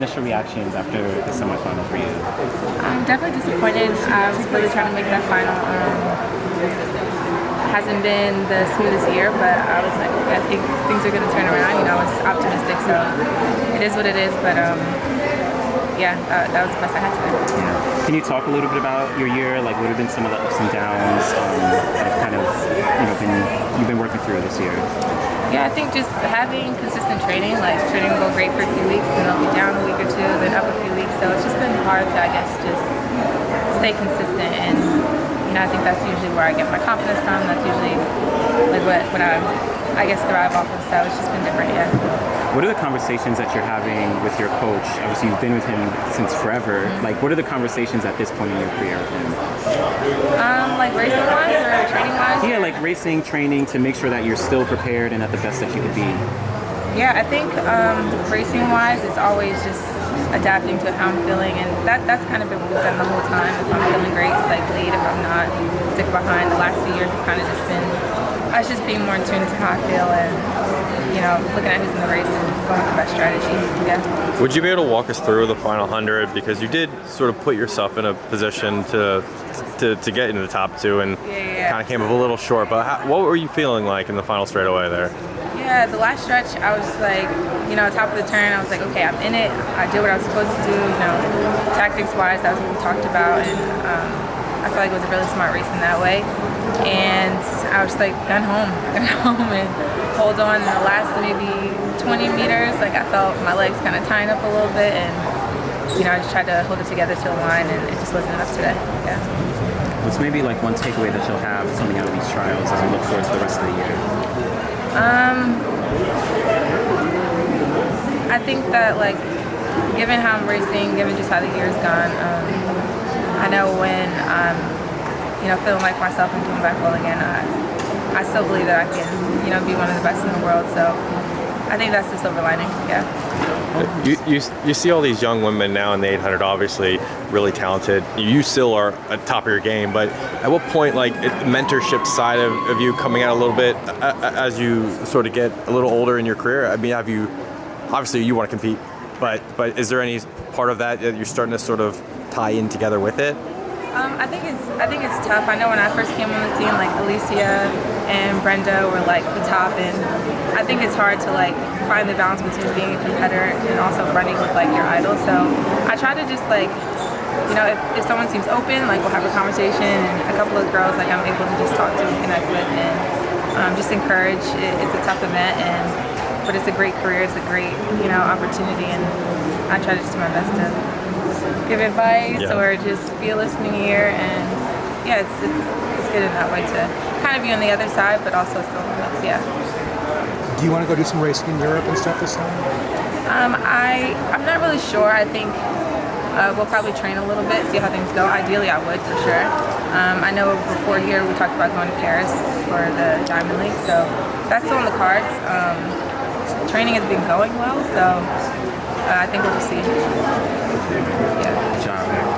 Initial reactions after the semifinal for you? I'm definitely disappointed. I was really trying to make that final. Hasn't been the smoothest year, but I was like, I think things are going to turn around. You know, I was optimistic, so it is what it is. But yeah, that was the best I had today. Yeah. Can you talk a little bit about your year? Like, what have been some of the ups and downs that have kind of, you've been working through this year? Yeah, I think just having consistent training, like training will go great for a few weeks, and then I'll be down a week or two, then up a few weeks. So it's just been hard to, I guess, just stay consistent. And I think that's usually where I get my confidence from. That's usually like what I guess thrive off of. So it's just been different, yeah. What are the conversations that you're having with your coach? Obviously, you've been with him since forever. Mm-hmm. Like, what are the conversations at this point in your career with him? Like racing-wise or training-wise? Yeah, like racing, training, to make sure that you're still prepared and at the best that you could be. Yeah, I think racing-wise, it's always just adapting to how I'm feeling, and that's kind of been what we've done the whole time. If I'm feeling great, it's like lead. If I'm not, stick behind. The last few years have kind of just been us just being more in tune to how I feel and, looking at who's in the race and going with the best strategy. Yeah. Would you be able to walk us through the final 100? Because you did sort of put yourself in a position to get into the top two and kind of came up a little short. But what were you feeling like in the final straightaway there? Yeah, the last stretch, I was like, top of the turn, I was like, okay, I'm in it. I did what I was supposed to do. Tactics-wise, that was what we talked about, and I feel like it was a really smart race in that way. And I was just like, gun home, and hold on. In the last maybe 20 meters, like I felt my legs kind of tying up a little bit, and I just tried to hold it together to a line, and it just wasn't enough today. Yeah. What's maybe like one takeaway that you'll have coming out of these trials as we look forward to the rest of the year? I think that, like, given how I'm racing, given just how the year's gone, I know when I'm, feeling like myself and doing back well again, I still believe that I can, be one of the best in the world. So I think that's the silver lining. Yeah. You see all these young women now in the 800, obviously really talented. You still are at top of your game, but at what point, like, mentorship side of you coming out a little bit as you sort of get a little older in your career? I mean, obviously you want to compete, but is there any part of that you're starting to sort of tie in together with it? I think it's tough. I know when I first came on the team, like Alicia and Brenda were like the top, and I think it's hard to like find the balance between being a competitor and also running with like your idol. So I try to just like, if someone seems open, like we'll have a conversation, and a couple of girls like I'm able to just talk to and connect with, and just encourage. It's a tough event, but it's a great career. It's a great opportunity, and I try to just do my best to give advice or just be a listening ear, and it's good in that way to kind of be on the other side, but also still in the mix. Yeah. Do you want to go do some racing in Europe and stuff this time? I'm not really sure. I think we'll probably train a little bit, see how things go. Ideally, I would for sure. I know before here we talked about going to Paris for the Diamond League, so that's still on the cards. Training has been going well, so I think we'll just see. Yeah. Good job, man.